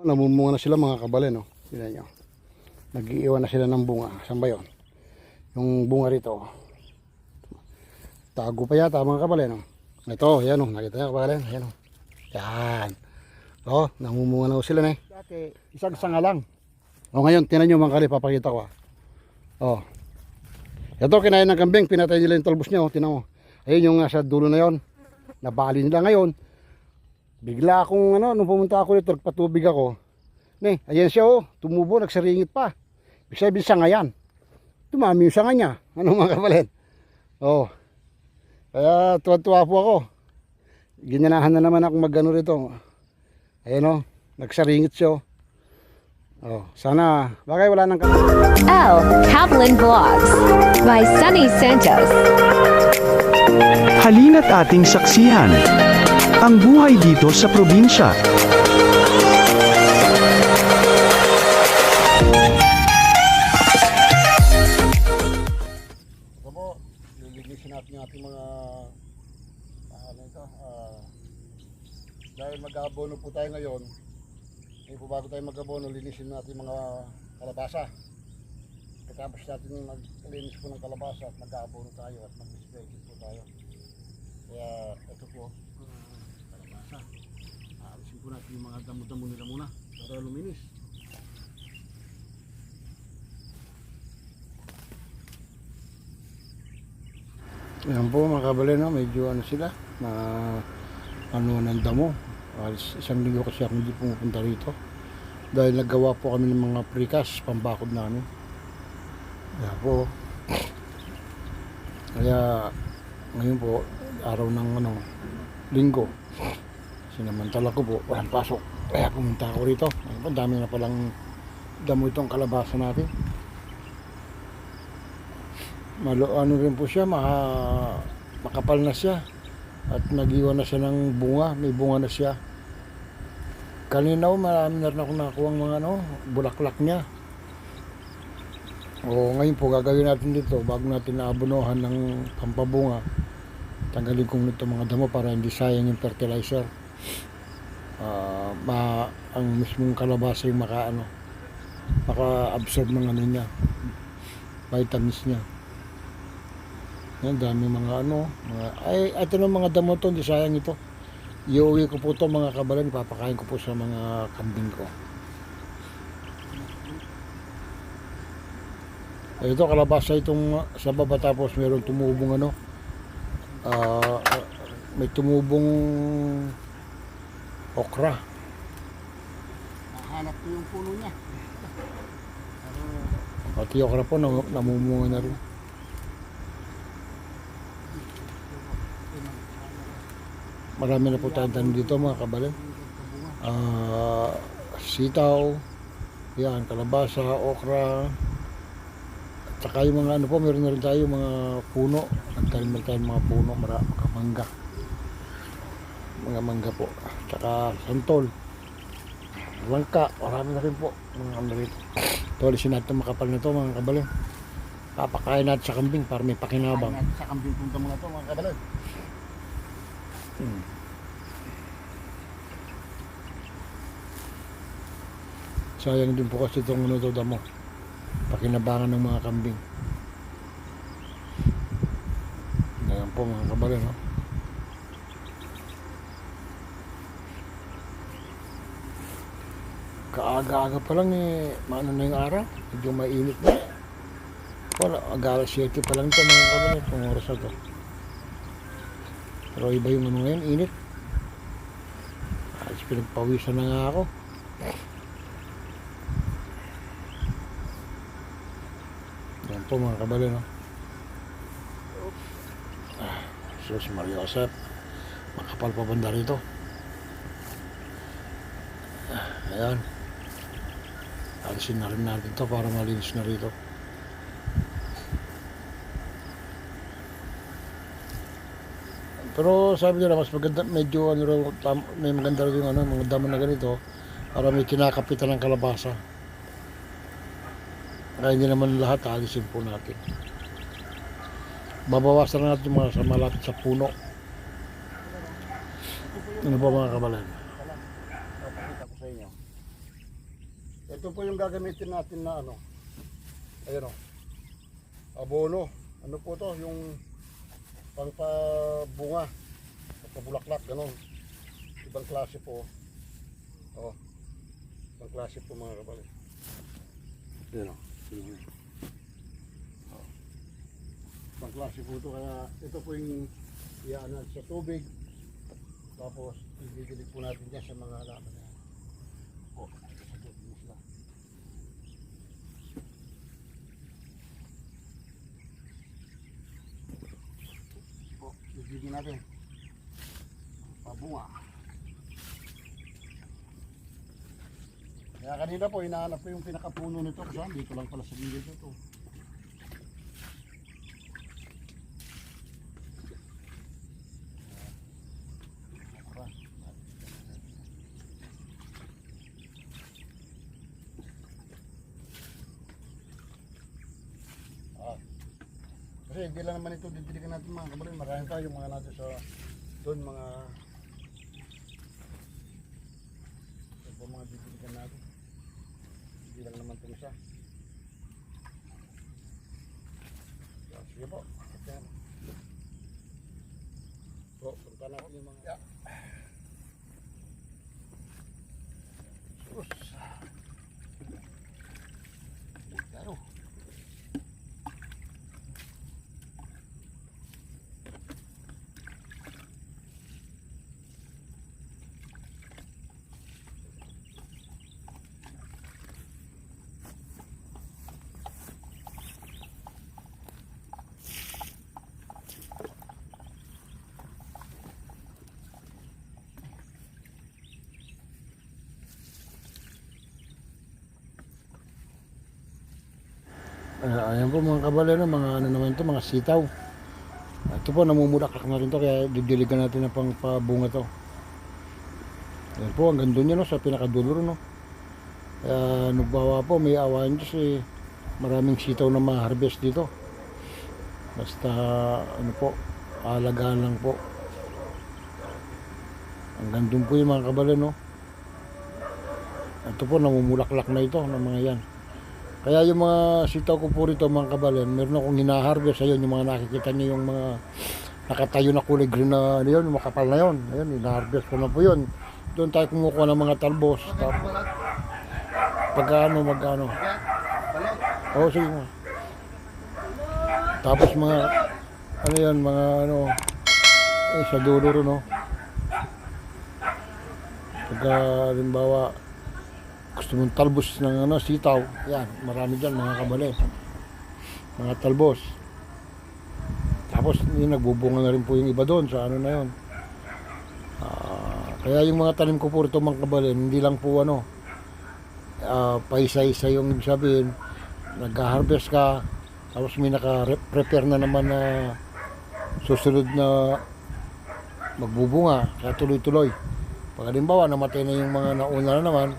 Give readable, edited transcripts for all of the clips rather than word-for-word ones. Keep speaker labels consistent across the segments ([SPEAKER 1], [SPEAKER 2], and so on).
[SPEAKER 1] Namumunga na sila mga kabale, no? Tignan nyo. Nag-iiwan na sila ng bunga. Saan ba yun? Yung bunga rito. Tago pa yata mga kabale, no? Ito, yan o. Nakita nyo kabale? Yan o. Yan. O, namumunga na sila, ne? Dati, isang sanga lang. O ngayon, tinan nyo mga kabale, papakita ko. O. Ito, kinain ng kambing. Pinatay nila yung talbos niya, o. Tinan mo. Ayun yung sa dulo na yon. Nabali nila ngayon. Bigla akong nung pumunta ako dito, patubig ako. Ne, ayan siya tumubo, nagsaringit pa. Ibig sabihin sanga yan. Tumami yung sanga niya. Ano mga kapalit? Kaya tuwa-tuwa po ako. Ginanahan na naman ako magano rito. Ayan nagsaringit siya sana, bagay wala nang
[SPEAKER 2] L. Kaplan Vlogs by Sunny Santos.
[SPEAKER 3] Halina't ating saksihan ang buhay dito sa probinsya.
[SPEAKER 1] Opo, lilinisin natin yung ating mga dahil mag-aabono po tayo ngayon. Po bago tayo mag-abono, linisin natin mga kalabasa. Pagkatapos natin maglinis po ng kalabasa at mag-aabono tayo at mag-spray po tayo. Kaya ito po kalabasa. Aalisin po natin yung mga damo-damo nila muna para luminis. Ayan po mga kabale, medyo sila na ng damo. Isang linggo kasi ako hindi pumupunta rito dahil naggawa po kami ng mga precast pambakod namin. Kaya ngayon po araw ng linggo, sinamantala ko po walang pasok, kaya pumunta ako rito. Ang dami na palang damo itong kalabasa natin. Rin po siya, makapal na siya at nag-iwan na siya ng bunga, may bunga na siya. Kanina marami na rin ako nakuha ang mga bulaklak niya. Ngayon po gagawin natin dito bago natin naabunuhan ng pampabunga. Tanggalin kong nito mga damo para hindi sayang yung fertilizer. Ang mismong kalabasa yung maka-absorb ng niya, vitamins niya. Yan, dami mga ito ng mga damo to, hindi sayang ito. Iuwi ko po to mga kabalan, ipapakain ko po sa mga kambing ko. Ito kalabasa itong sa baba, tapos meron tumubong may tumubong okra. Nahanap ko yung puno niya. Pati okra po namumunga na rin. Marami na po tayong tanim dito mga kabalan. Sitaw, yan, kalabasa, okra, at saka yung mga meron na rin tayo mga puno. Nagtanim na tayo mga puno, mangga. Mga mangga po. At saka santol, langka, marami na rin po. Mga rito. Tulisin natin makapal na ito mga kabalan. Papakain natin sa kambing para may pakinabang. Pakain natin sa kambing punta mga ito mga kabalan. Sayang din po kasi itong damo, pakinabangan ng mga kambing. Ayan po mga kabale, Kaaga-aga pa lang maano na yung araw, medyo mainit na. Wala, alas 7 pa lang ito mga kabale, itong oras na ito. Pero iba yung ngayon, init. Pinagpawisan na nga ako. Yan po mga kabale, Sus Maria Josep, makapal pa banda rito. Ayan, alisin na rin natin ito para malinis na rito. Pero sabi nila mas maganda, medyo may maganda rin yung mga damo na ganito para may kinakapitan ng kalabasa. Kaya hindi naman lahat alisin po natin. Babawasan na natin yung mga sa malapit sa puno. Ano ba mga kabalan? Papakita ko sa inyo. Ito po yung gagamitin natin na ano. Ayan o. Abono. Ano po to? Yung pangpabunga. Pagpabulaklak. Ganon. Ibang klase po. Oh. Ibang klase po mga kabali. Ayan o. Ibang klase po ito. Kaya ito po yung iaanan sa tubig. Tapos ibibilig po natin dyan sa mga halaman na yan. Oh. Sagutin mo sila. Bibigyan natin pabunga. Kaya kanina po hinahanap ko yung pinakapuno nito kasi dito lang pala sa gilid nito. Kasi hindi lang naman ito didiligan natin mga kabarin. Marami tayo mga natin sa doon mga ito po mga didiligan natin. Hindi lang naman ito isa. So, sige po. Okay. So, punta natin yung mga sus. Tayo. Ayan po mga kabalero, mga ano naman ito, mga sitaw. Ito po, namumulaklak na rin ito, kaya didiligan natin ng pangpabunga to. Ayan po, ang ganda niya no, sa pinakadulo no. Kaya nagbawa po, may awayan Diyos eh. Maraming sitaw na ma-harvest dito. Basta ano po, alagaan lang po. Ang ganda po yung mga kabalero no. Ito po, namumulaklak na ito ng mga yan. Kaya yung mga sitaw ko po rito mga kabalen, meron akong hinaharvest. Ayun, yung mga nakikita niyo yung mga nakatayo na kulay green na yun, yung makapal na yun. Ayun, hinaharvest ko na po yun. Doon tayo kumukuha ng mga talbos. Pagkano, magkano. Oo, sige mo. Tapos mga, ano yan, mga ano, sa dulo rin, no. Pagka, halimbawa, gusto mong talbos ng ano, sitaw, yan, marami dyan mga kabale, mga talbos. Tapos yun, nagbubunga na rin po yung iba doon sa ano na yun. Kaya yung mga tanim ko po rito mga kabale, hindi lang po ano, paisa-isa yung ibig sabihin, nag-harvest ka, tapos may naka-prepare na naman na susunod na magbubunga, kaya tuloy-tuloy. Pag halimbawa, namatay na yung mga nauna na naman,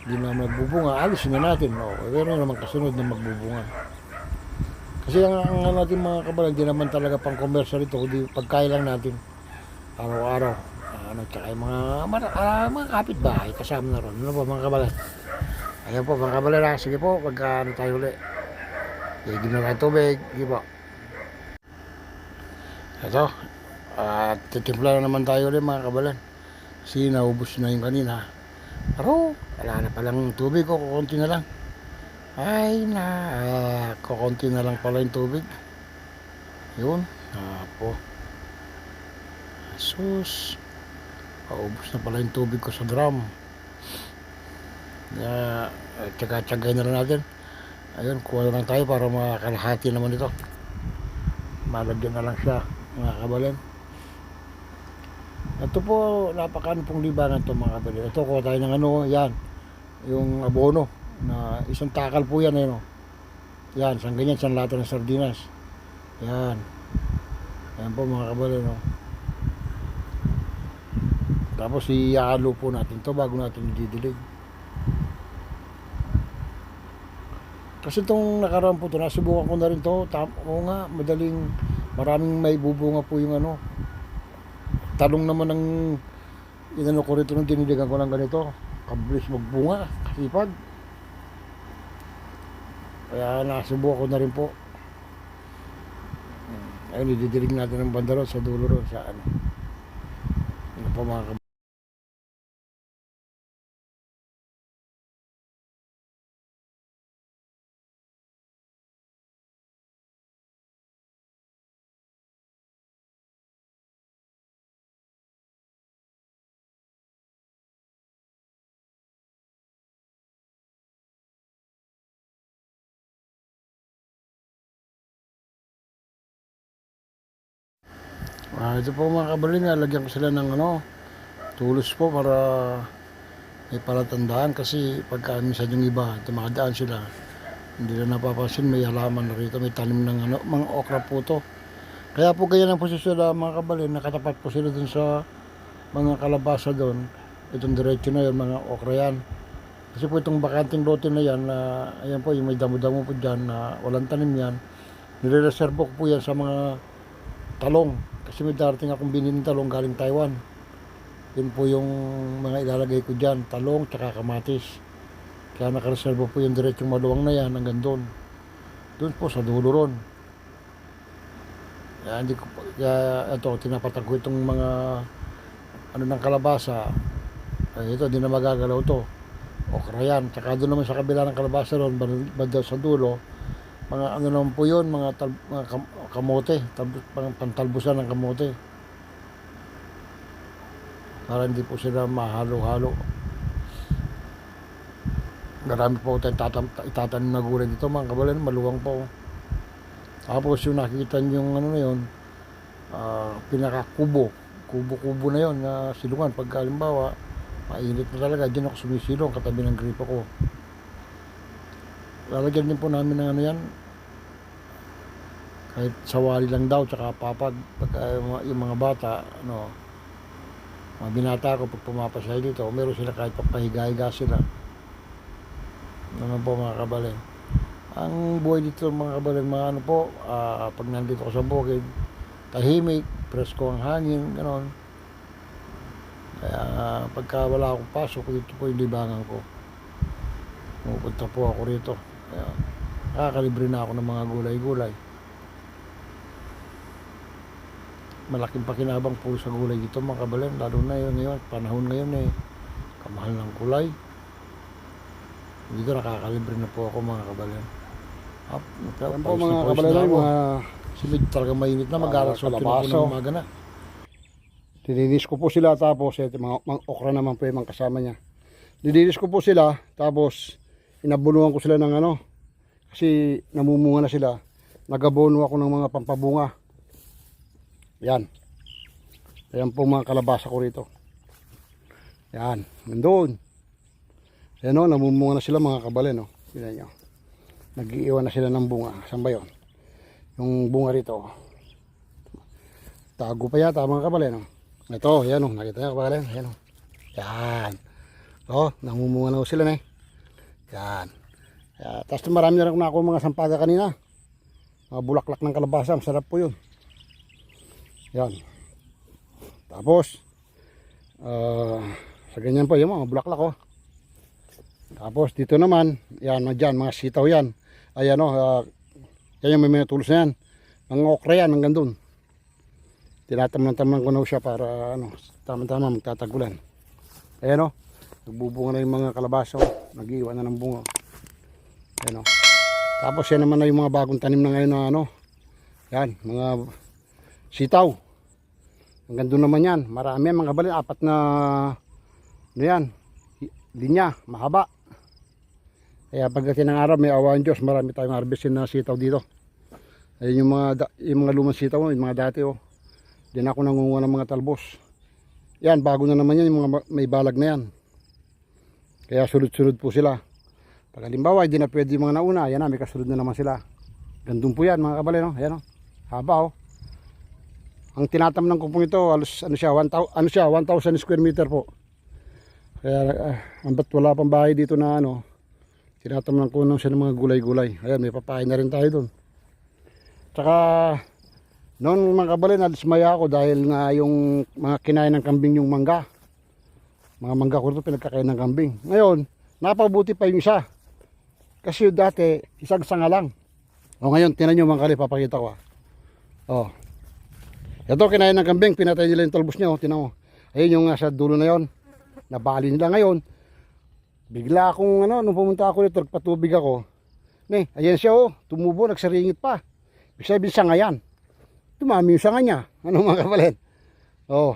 [SPEAKER 1] hindi na magbubunga, alisin na natin. O, pero naman kasunod na magbubunga. Kasi ang natin mga kabalan, hindi naman talaga pang commercial ito, kundi pagkain lang natin araw-araw. Ano, tsaka yung mga kapitbahay, kasama na ron. Ano po mga kabalan? Ayan po mga kabalan, sige po, pagka ano tayo ulit. Higim na tayo tubig, sige po. Ito, titimpla na naman tayo ulit mga kabalan. Kasi naubos na yung kanina. Pero wala na palang tubig ko, kukunti na lang. Ay na, kukunti na lang pala yung tubig. Yun, po. Sus, paubos na pala yung tubig ko sa drum. Tsaga-tsagay na lang natin. Ayun, kuha na lang tayo para makalahati naman ito. Malagyan na lang siya, mga kabalan. Ito po, napakaano pong libangan ito mga kabalan. Ito, kuha tayo ng ano, yan. Yung abono. Na isang takal po yan, eh, no? Yan, isang ganyan, isang lata ng sardinas. Yan. Yan po mga kabalan, no? Tapos ihalo po natin to bago natin didilig. Kasi itong nakaraan po ito, nasubukan ko na rin to. Oo nga, madaling, maraming may bubunga po yung ano. Talong naman ng inano ko rito nung diniligan ko ng ganito. Kabilis magbunga, kasipag. Kaya nasubukan ko na rin po. Ayun, ididilig natin ng banda ron sa dulo ron sa ano. Ano po mga kababayan. Ito po mga kababayan, lagyan ko sila ng ano, tulos po para may palatandaan kasi pagka minsan yung iba, tumakadaan sila. Hindi na napapansin, may halaman na rito, may tanim ng ano, mga okra po to. Kaya po ganyan ang posisyon na mga kababayan, nakatapat po sila dun sa mga kalabasa doon. Itong diretso na yun, mga okra yan. Kasi po itong bakanting lote na yan, ayan po, yung may damo-damo po dyan na walang tanim yan. Nire-reserve ko po yan sa mga talong. Kasi may darating akong binili ng talong galing Taiwan. Yun po yung mga ilalagay ko dyan, talong tsaka kamatis. Kaya nakareservo po yung diretsong maluwang na yan hanggang doon. Doon po sa dulo ron. Kaya, ito, tinapatan ko itong mga ano ng kalabasa. Ito, di na magagalaw to. Okra yan. Tsaka doon naman sa kabila ng kalabasa ron, banda sa dulo, mga ano naman po yun, mga kamote, pantalbusan ng kamote. Para hindi po sila mahalo-halo. Marami po tayong itatanim na gulay dito mga kababayan, maluwang po. Tapos yung nakikita nyo yung ano na yun, pinaka-kubo na yun na silungan. Pag halimbawa, mainit na talaga, dyan ako sumisilong katabi ng gripo ko. Lalagyan din po namin ng ano yan, kahit sawali lang daw, tsaka papag. Pagka yung mga bata, ano, mga binata ko pag pumapasay dito, meron sila kahit papahiga-higa sila. Naman po mga kababayan. Ang buhay dito mga kababayan, mga ano po, pag nandito ko sa bukid, tahimik, presko ang hangin, gano'n. Kaya pagka wala akong pasok, dito po yung libangan ko. Pupunta po ako rito. Kaya nakakalibre na ako ng mga gulay-gulay. Malaking pakinabang po sa gulay dito mga kababayan, lalo na yun ngayon, panahon ngayon kamahal ng kulay. Dito nakakalibre na po ako mga kababayan. Yan po mga kababayan, mga
[SPEAKER 4] simid talaga mainit na, mag-alas 8 na po ng umaga na.
[SPEAKER 1] Dinilis ko po sila, tapos mga okra naman po yung mga kasama niya. Dinilis ko po sila, tapos inabunuhan ko sila ng ano, kasi namumunga na sila. Nagabono ako ng mga pampabunga. Yan. Ayan po mga kalabasa ko rito. Yan, nandun. Ayan o, namumunga na sila mga kababayan. Tignan nyo. Nag-iiwan na sila ng bunga. Saan ba yun? Yung bunga rito. Tago pa yata mga kababayan. Ito, yan o. Nakita nyo kababayan. Ayan o. Yan. O, namumunga na sila na. Yan. Tapos marami na rin ako mga sampaga kanina. Mga bulaklak ng kalabasa. Masarap po yun. Yan. Tapos, sa ganyan po yung mga bulaklak o. Tapos dito naman, yan, dyan, mga sitaw yan. Ayan o, yan yung may tulos na yan. Mga okra yan, hanggang dun. Tinatamnan-tamnan ko na siya para, ano, tama-tama magtatagulan. Ayan o, nagbubunga na yung mga kalabasa o. Nag-iwan na ng bunga. Ayan o. Tapos yan naman na yung mga bagong tanim na ngayon na, ano, yan, mga sitaw. Hanggang dun naman yan. Marami yan, mga kabalin, 4 na, ano yan, linya, mahaba. Kaya pagdating ng araw, may awan Diyos, marami tayong harvestin na sitaw dito. Ayun yung mga lumang sitaw, yung mga dati o. Diyan ako nangunguha ng mga talbos. Yan, bago na naman yan, yung mga may balag na yan. Kaya sunod-sunod po sila. Pag halimbawa, hindi na pwede yung mga nauna, yan na, may kasunod na naman sila. Gandun po yan mga kabalin, no? Ayan o, haba o. Ang tinatamnan ko po ito, alos, ano siya, 1,000 square meter po. Kaya ambat wala pang bahay dito na ano, tinatamnan ko nung siya ng mga gulay-gulay. Ayan, may papain na rin tayo dun. Tsaka noon mga kabalin, nadismaya ako dahil nga yung mga kinain ng kambing yung mangga. Mga mangga ko ito pinagkakain ng kambing. Ngayon, napabuti pa yung isa. Kasi dati, isang sanga lang. O ngayon, tinan nyo mga kali, papakita ko. O. Ito, kinain ng kambing, pinatay nila yung talbos niya. O, tinan mo. Ayun yung nasa dulo na yon. Nabali nila ngayon. Bigla akong, nung pumunta ako dito, nagpatubig ako. Ayan siya, tumubo, nagsaringit pa. Ibig sabihin, sanga yan. Tumami yung sanga niya. Ano mga kapalin? O.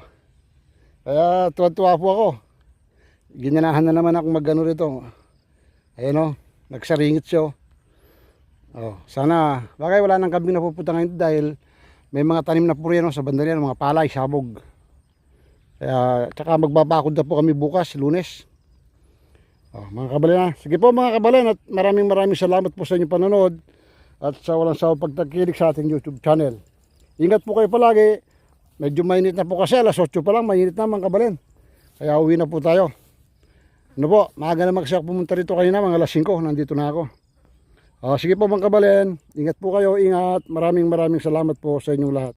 [SPEAKER 1] Kaya, tuwa-tuwa po ako. Ginanahan na naman ako mag-ano rito. Ayan nagsaringit siya. Sana, bagay wala nang kambing napupunta ngayon dahil may mga tanim na po rin sa banda riyan, mga palay, sabog. Kaya, tsaka magbabakod na po kami bukas, Lunes. Mga kabalin sige po mga kabalin, at maraming salamat po sa inyong panonood at sa walang sawang pagtangkilik sa ating YouTube channel. Ingat po kayo palagi. Medyo mainit na po kasi, alas 8 pa lang, mainit na mga kabalin. Kaya uwi na po tayo. Maaga naman kasi ako pumunta rito kanina, mga alas 5, nandito na ako. Sige po mga kabalin, ingat po kayo, ingat. Maraming salamat po sa inyong lahat.